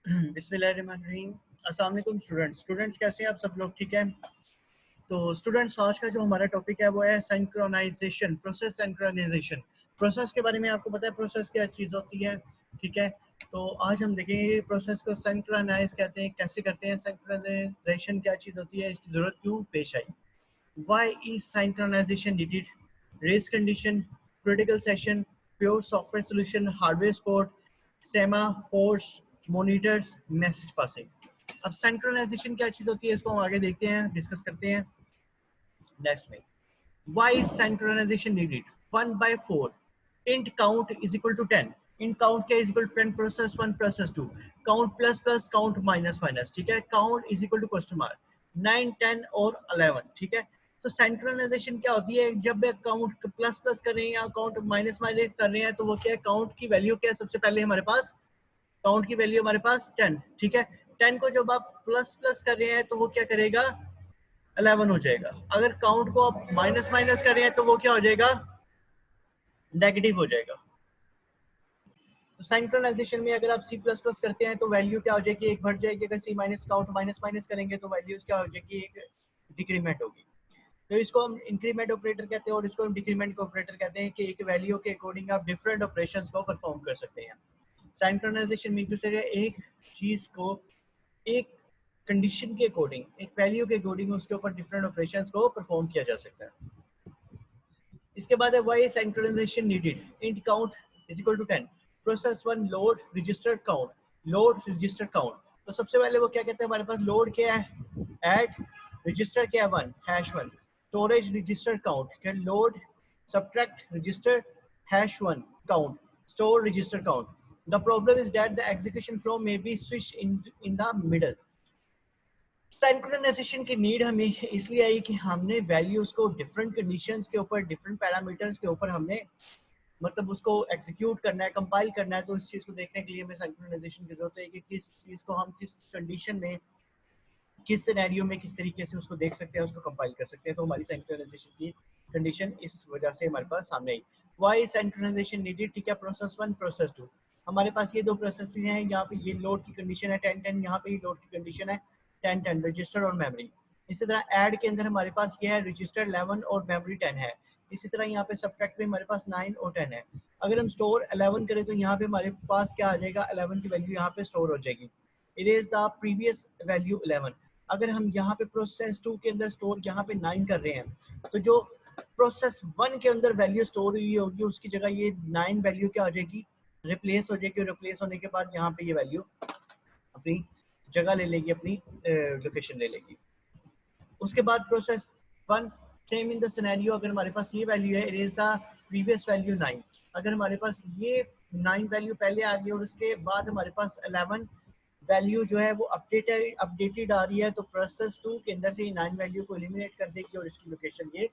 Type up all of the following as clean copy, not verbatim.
बिस्मिल्लाहिर्रहमानिर्रहीम। अस्सलाम वालेकुम स्टूडेंट्स कैसे हैं आप सब लोग? ठीक है। तो स्टूडेंट्स, आज का जो हमारा टॉपिक है वो है सिंक्रोनाइजेशन, प्रोसेस सिंक्रोनाइजेशन। प्रोसेस के बारे में आपको पता है प्रोसेस क्या चीज़ होती है? ठीक है। तो आज हम देखेंगे प्रोसेस को सिंक्रोनाइज कहते हैं, कैसे करते हैं, सिंक्रोनाइजेशन क्या चीज़ होती है, इसकी ज़रूरत क्यों पेश आई, why is synchronisation needed, race condition, critical session, pure software solution, hardware support, semaphores, monitors, message passing. अब सिंक्रोनाइजेशन क्या चीज़ होती है इसको हम आगे देखते हैं, डिस्कस करते हैं नेक्स्ट में। Why is synchronization needed? 1 by 4. Int count is equal to 10. Int count क्या is equal to 10, process 1 process 2. Count plus plus count minus minus. ठीक है। Count is equal to question mark. 9 10 और 11। ठीक है। तो सिंक्रोनाइजेशन क्या होती है? जब काउंट प्लस प्लस कर रहे हैं या काउंट माइनस माइनस कर रहे हैं तो वो क्या है, काउंट की वैल्यू क्या है, सबसे पहले हमारे पास काउंट की वैल्यू हमारे पास 10। ठीक है। 10 को जब आप प्लस प्लस कर रहे हैं तो वो क्या करेगा, 11 हो जाएगा। अगर काउंट को आप माइनस माइनस कर रहे हैं तो वो क्या हो जाएगा, नेगेटिव हो जाएगा। तो सिंक्रोनाइजेशन में अगर आप सी प्लस प्लस करते हैं तो वैल्यू क्या हो जाएगी, एक बढ़ जाएगी। अगर सी माइनस काउंट माइनस माइनस करेंगे तो वैल्यूज क्या हो जाएगी, एक डिक्रीमेंट होगी। तो इसको हम इंक्रीमेंट ऑपरेटर कहते हैं और इसको हम डिक्रीमेंट ऑपरेटर कहते हैं कि एक वैल्यू के अकॉर्डिंग आप डिफरेंट ऑपरेशंस को परफॉर्म कर सकते हैं। सिंक्रोनाइजेशन मीन टू से एक चीज को एक कंडीशन के अकॉर्डिंग, एक वैल्यू के अकॉर्डिंग उसके ऊपर डिफरेंट ऑपरेशंस को परफॉर्म किया जा सकता है। इसके बाद है why synchronisation needed, int count is equal to 10, process 1 load register count, load register count. तो सबसे पहले वो क्या कहते हैं, हमारे पास लोड क्या है, ऐड रजिस्टर क्या है 1 हैश 1, स्टोरेज रजिस्टर काउंट क्या, load subtract register hash 1 count, store register count. The problem is that the execution flow may be switched in the middle. Synchronisation की नीड हमें इसलिए आई कि हमने वैल्यूज को डिफरेंट कंडीशंस के ऊपर, डिफरेंट पैरामीटर्स के ऊपर हमने मतलब उसको एग्जीक्यूट करना है, कंपाइल करना है। तो इस चीज को देखने के लिए हमें सिंक्रोनाइजेशन की जरूरत है कि किस चीज को हम किस कंडीशन में, किस सिनेरियो में किस तरीके से उसको देख सकते हैं, उसको कंपाइल कर सकते हैं। तो हमारी सिंक्रोनाइजेशन की कंडीशन इस वजह से हमारे पास सामने आई। Why synchronisation needed? ठीक है। प्रोसेस 1 प्रोसेस 2, हमारे पास ये दो प्रोसेस हैं। यहाँ पे ये लोड की कंडीशन है 10 10, यहाँ पे ये लोड की कंडीशन है 10 10, रजिस्टर और मेमोरी। इसी तरह ऐड के अंदर हमारे पास ये है रजिस्टर 11 और मेमोरी 10 है। इसी तरह यहाँ पे सब्ट्रैक्ट में हमारे पास 9 और 10 है। अगर हम स्टोर 11 करें तो यहाँ पे हमारे पास क्या आ जाएगा, 11 की वैल्यू यहाँ पे स्टोर हो जाएगी, इरेज द प्रीवियस वैल्यू 11। अगर हम यहाँ पे प्रोसेस 2 के अंदर स्टोर यहाँ पे 9 कर रहे हैं तो जो प्रोसेस 1 के अंदर वैल्यू स्टोर हुई होगी उसकी जगह ये 9 वैल्यू क्या हो जाएगी, रिप्लेस हो जाएगी। और रिप्लेस होने के बाद यहाँ पे ये वैल्यू अपनी जगह ले लेगी, अपनी लोकेशन ले लेगी। उसके बाद process 1 same in the scenario, अगर हमारे पास ये वैल्यू है, इरेज द प्रीवियस वैल्यू 9। अगर हमारे पास ये 9 वैल्यू पहले आ गई और उसके बाद हमारे पास 11 वैल्यू जो है वो अपडेटेड आ रही है, तो प्रोसेस 2 के अंदर से ये 9 वैल्यू को एलिमिनेट कर देगी और इसकी लोकेशन ये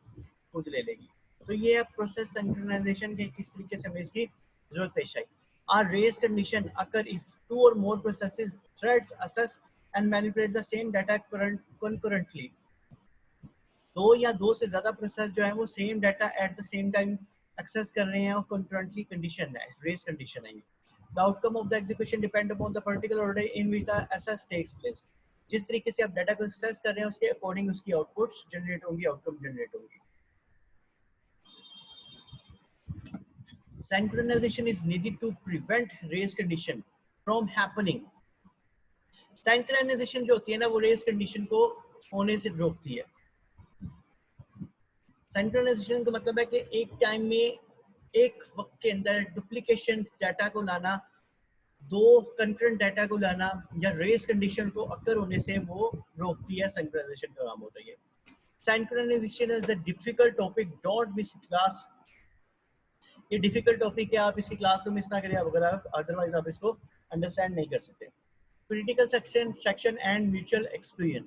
खुद ले लेगी। तो ये है प्रोसेस सिंक्रोनाइजेशन के किस तरीके से हमें इसकी जरूरत पेश आई। Are race condition occur if two और more processes threads access and manipulate the same data concurrently। दो या दो से ज्यादा प्रोसेस जो है वो same data at the same time access कर रहे हैं और कंकरेंटली कंडीशन है, रेस कंडीशन है। The outcome of the execution depend upon the particular order in which the access takes place. जिस तरीके से आप डाटा को एक्सेस कर रहे हैं उसके अकॉर्डिंग उसकी आउटपुट्स जनरेट होंगी, आउटकम जनरेट होंगी। Synchronization is needed to prevent race condition from happening। Synchronization जो होती है ना वो रेस कंडीशन को होने से रोकती है। सिंक्रोनाइजेशन का मतलब है कि एक टाइम में, एक वक्त के अंदर डुप्लीकेशन डाटा को लाना, दो कंकरेंट डाटा को लाना या रेस कंडीशन को अकर होने से वो रोकती है। सिंक्रोनाइजेशन का काम होता है। Synchronisation is a difficult topic, don't miss class. ये डिफिकल्ट टॉपिक है, आप इसकी क्लास को मिस ना करें अगर आप, अदरवाइज आप इसको अंडरस्टैंड नहीं कर सकते। Critical section and mutual exclusion.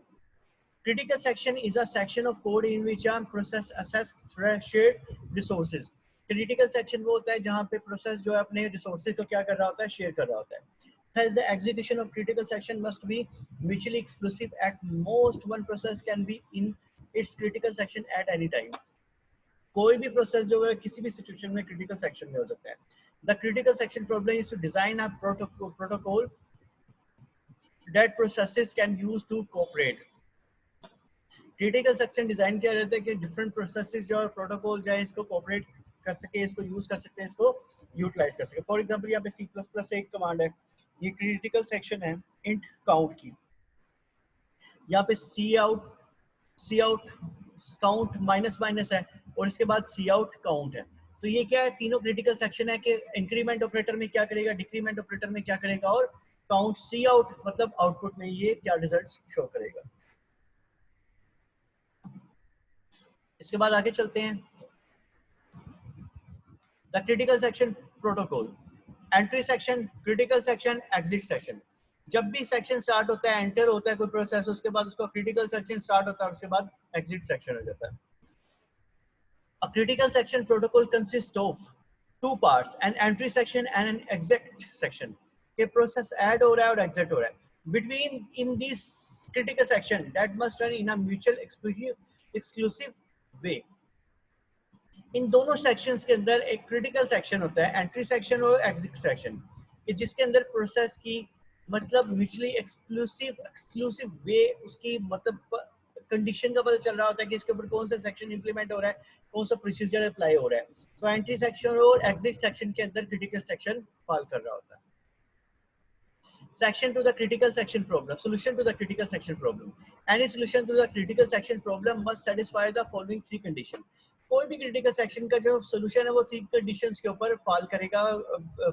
Critical section is a section of code in which a process assess shared resources। Critical section वो होता है जहाँ पे प्रोसेस जो है अपने रिसोर्सेज को क्या कर रहा होता है, शेयर कर रहा होता है। Hence the execution of critical section must be mutually exclusive। At most one process can be in its critical section at any time। कोई भी प्रोसेस जो है किसी भी सिचुएशन में क्रिटिकल सेक्शन में हो सकता है। The critical section problem is to design a protocol that processes can use to cooperate. Critical section design किया जाता है कि डिफरेंट प्रोसेसेस जो और प्रोटोकॉल जो है इसको कोऑपरेट कर सके, इसको यूज कर सकते हैं, इसको यूटिलाइज कर सके. फॉर एग्जांपल यहाँ पे सी प्लस प्लस एक कमांड है, ये क्रिटिकल सेक्शन है इंट काउंट की. यहाँ पे सी आउट काउंट माइनस माइनस है और इसके बाद सी आउट काउंट है. तो ये क्या है, तीनों क्रिटिकल सेक्शन है कि इंक्रीमेंट ऑपरेटर में क्या करेगा, डिक्रीमेंट ऑपरेटर में क्या करेगा, और काउंट सी आउट मतलब आउटपुट में ये क्या रिजल्ट शो करेगा. इसके बाद आगे चलते हैं. The critical section protocol, entry section, critical section, exit section. जब भी सेक्शन स्टार्ट होता है, एंटर होता है कोई प्रोसेस, उसके बाद उसका क्रिटिकल सेक्शन स्टार्ट होता है, उसके बाद एग्जिट सेक्शन हो जाता है. A critical section protocol consists of two parts, an entry section and an exit section. के process add हो रहा है और exit हो रहा है. Between in this critical section that must run in a mutual exclusive way. इन दोनों sections के अंदर एक क्रिटिकल सेक्शन होता है, एंट्री सेक्शन और एग्जिट सेक्शन, कि जिसके अंदर प्रोसेस की मतलब म्यूचुअली एक्सक्लूसिव वे उसकी मतलब कंडीशन का पता चल रहा होता है कि इसके ऊपर कौन सा सेक्शन इंप्लीमेंट हो रहा है, कौन सा प्रोसीजर अप्लाई हो रहा है. तो एंट्री सेक्शन और एग्जिट सेक्शन के अंदर क्रिटिकल सेक्शन फॉल कर रहा होता है. Section to the critical section problem. Solution to the critical section problem. Any solution to the critical section problem must satisfy the following three conditions. कोई भी critical section का जो सोल्यूशन है वो तीन कंडीशंस के ऊपर फॉल करेगा,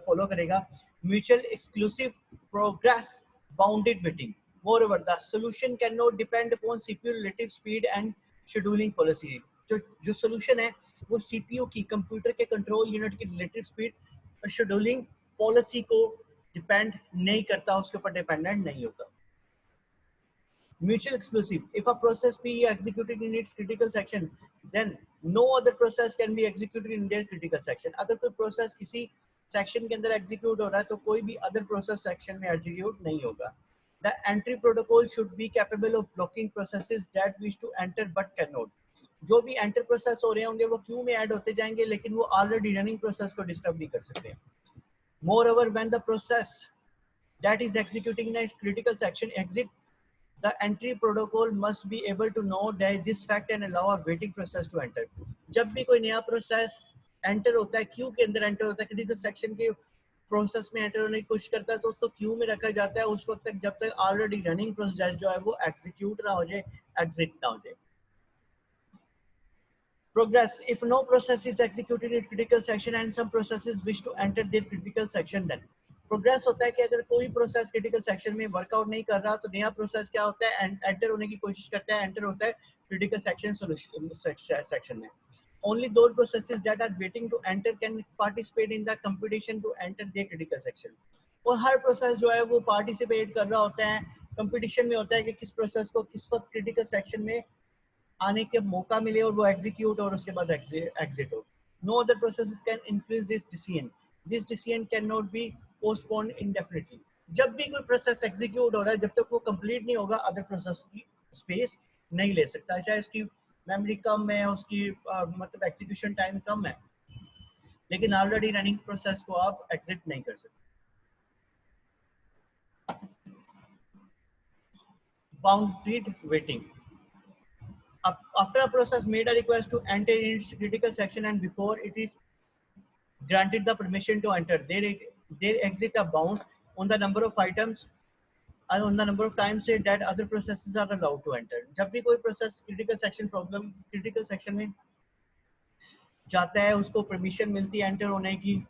फॉलो करेगा. Mutual exclusive, progress, bounded waiting. Moreover, the solution cannot depend upon CPU relative speed and scheduling policy. जो सोल्यूशन है वो सीपीयू की, कंप्यूटर के कंट्रोल यूनिट की रिलेटिव स्पीड और शेड्यूलिंग पॉलिसी को डिपेंड नहीं करता, उसके ऊपर डिपेंडेंट नहीं होता. Mutual exclusive. If a process P is executed in its critical section, then no other process can be executed in their critical section. अगर कोई process किसी section के अंदर execute हो रहा है तो कोई भी other process section में execute नहीं होगा. The entry protocol should be capable of blocking processes that wish to enter but cannot. जो भी enter process हो रहे होंगे वो queue में add होते जाएंगे, लेकिन वो already running process को disturb नहीं कर सकते. Moreover, when the process that is executing in a critical section exit, the entry protocol must be able to know that this fact and allow a waiting process to enter. जब भी कोई नया process enter होता है, Q के अंदर enter होता है, क्रिटिकल सेक्शन के प्रोसेस में एंटर होने की कोशिश करता है, तो उसको क्यू में रखा जाता है उस वक्त तक जब तक ऑलरेडी रनिंग प्रोसेस जो है वो एग्जीक्यूट ना हो जाए, एग्जिट ना हो जाए. Progress. If no process is executed in critical section and some processes wish to enter their critical section, then progress होता है कि अगर कोई प्रोसेस क्रिटिकल सेक्शन में वर्कआउट नहीं कर रहा तो नया प्रोसेस क्या होता है, एंटर होने की कोशिश करता है, एंटर होता है क्रिटिकल सेक्शन सेक्शन में. Only those processes that are waiting to enter can participate in the competition to enter the critical section. और हर प्रोसेस जो है वो पार्टिसिपेट कर रहा होता है, कंपटीशन में होता है कि किस प्रोसेस को किस वक्त क्रिटिकल सेक्शन में आने के मौका मिले और वो एग्जीक्यूट और उसके बाद एग्जिट हो. No other processes can influence this decision. This decision can not be postpone indefinitely. जब भी कोई प्रोसेस एग्जीक्यूट हो रहा है, जब तक वो कंप्लीट नहीं होगा अदर प्रोसेस की स्पेस नहीं ले सकता, चाहे उसकी मेमोरी कम है, उसकी मतलब एग्जीक्यूशन टाइम कम है, लेकिन ऑलरेडी रनिंग प्रोसेस को आप एग्जिट नहीं कर सकते. Bounded waiting. After a process made a request to enter in its critical section and before it is granted the permission to enter, there exist a bound on the number of items and on the number of times that other processes are allowed to enter. जब भी कोई process critical section में जाता है उसको permission मिलती है enter होने की,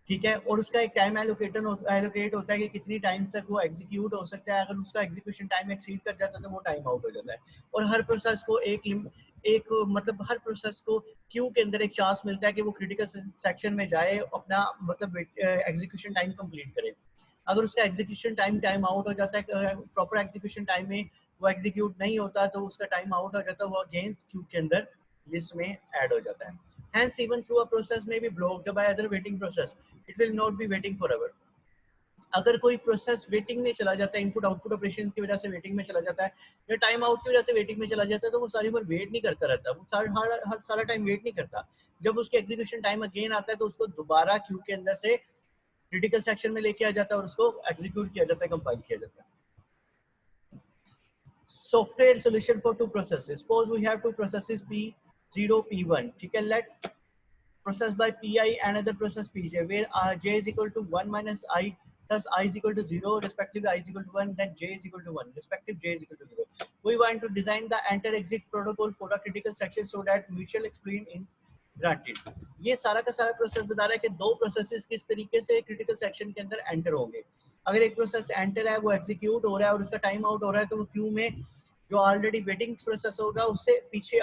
ठीक है, और उसका एक टाइम एलोकेट होता है कि कितनी टाइम तक वो एग्जीक्यूट हो सकता है. अगर उसका एग्जीक्यूशन टाइम एक्सीड कर जाता है तो वो टाइम आउट हो जाता है. और हर प्रोसेस को एक मतलब हर प्रोसेस को क्यू के अंदर एक चांस मिलता है कि वो क्रिटिकल सेक्शन में जाए, अपना मतलब एग्जीक्यूशन टाइम कंप्लीट करे. अगर उसका एग्जीक्यूशन टाइम आउट हो जाता है, प्रॉपर एग्जीक्यूशन टाइम में वो एग्जीक्यूट नहीं होता तो उसका टाइम आउट हो जाता है, वो अगेंस्ट क्यू के अंदर लिस्ट में ऐड हो जाता है. Hence, even through a process may be blocked by other waiting process, it will not be waiting forever. अगर कोई प्रोसेस वेटिंग में चला जाता है, इनपुट आउटपुट ऑपरेशन की वजह से वेटिंग में चला जाता है, या टाइम आउट की वजह से वेटिंग में चला जाता है, तो वो सारी उम्र वेट नहीं करता रहता, वो हर सारा टाइम वेट नहीं करता. जब उसके एग्जीक्यूशन टाइम अगेन आता है तो उसको दोबारा क्यू के अंदर से क्रिटिकल सेक्शन में लेके आ जाता है और उसको एग्जीक्यूट किया जाता है, कंपाइल किया जाता है। Software solution for two processes. Suppose we have two processes P0, P1. ठीक है, let process by Pi and another process Pj, where j is equal to 1 minus I, thus I is equal to 0, respectively I is equal to 1, then j is equal to 1, respective j is equal to 0. We want to design the enter-exit protocol for a critical section so that mutual explain is granted. ये सारा का सारा process बता रहा है कि दो processes किस तरीके से क्रिटिकल सेक्शन के अंदर एंटर होंगे। अगर एक प्रोसेस एंटर है, वो एग्जीक्यूट हो रहा है और उसका टाइम आउट हो रहा है, तो वो क्यू में जो ऑलरेडी वेटिंग प्रोसेस होगा उससे पीछे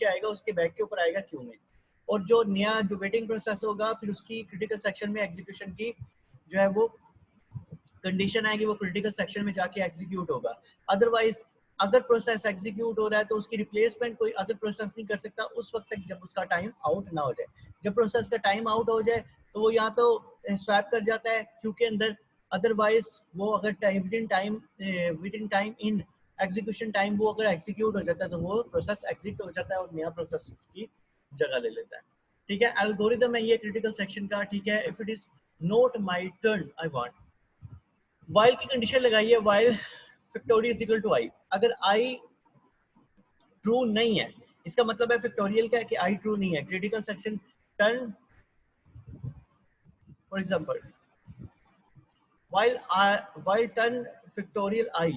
आएगा, उसके बैक के ऊपर आएगा क्यू में। और जो नया जो वेटिंग प्रोसेस होगा फिर उसकी क्रिटिकल सेक्शन में एग्जीक्यूशन की जो है वो कंडीशन आएगी, वो क्रिटिकल सेक्शन में जाके एग्जीक्यूट होगा। अदरवाइज अगर प्रोसेस एग्जीक्यूट हो रहा है तो उसकी रिप्लेसमेंट कोई अदर प्रोसेस नहीं कर सकता उस वक्त तक जब उसका टाइम आउट ना हो जाए। जब प्रोसेस का टाइम आउट हो जाए तो वो या तो स्वैप कर जाता है क्यू के अंदर, अदरवाइज वो अगर with in time in execution time वो अगर एग्जीक्यूट हो जाता है तो वो प्रोसेस एग्जिट हो जाता है और नया प्रोसेस की जगह ले लेता है। ठीक है, एल्गोरिथम है ये क्रिटिकल सेक्शन का। ठीक है, if it is not my turn I want, while की कंडीशन लगाइए, while factorial is equal to I. अगर आई ट्रू नहीं है, इसका मतलब है फैक्टोरियल का है कि आई ट्रू नहीं है। Critical section turn, for example while turn factorial I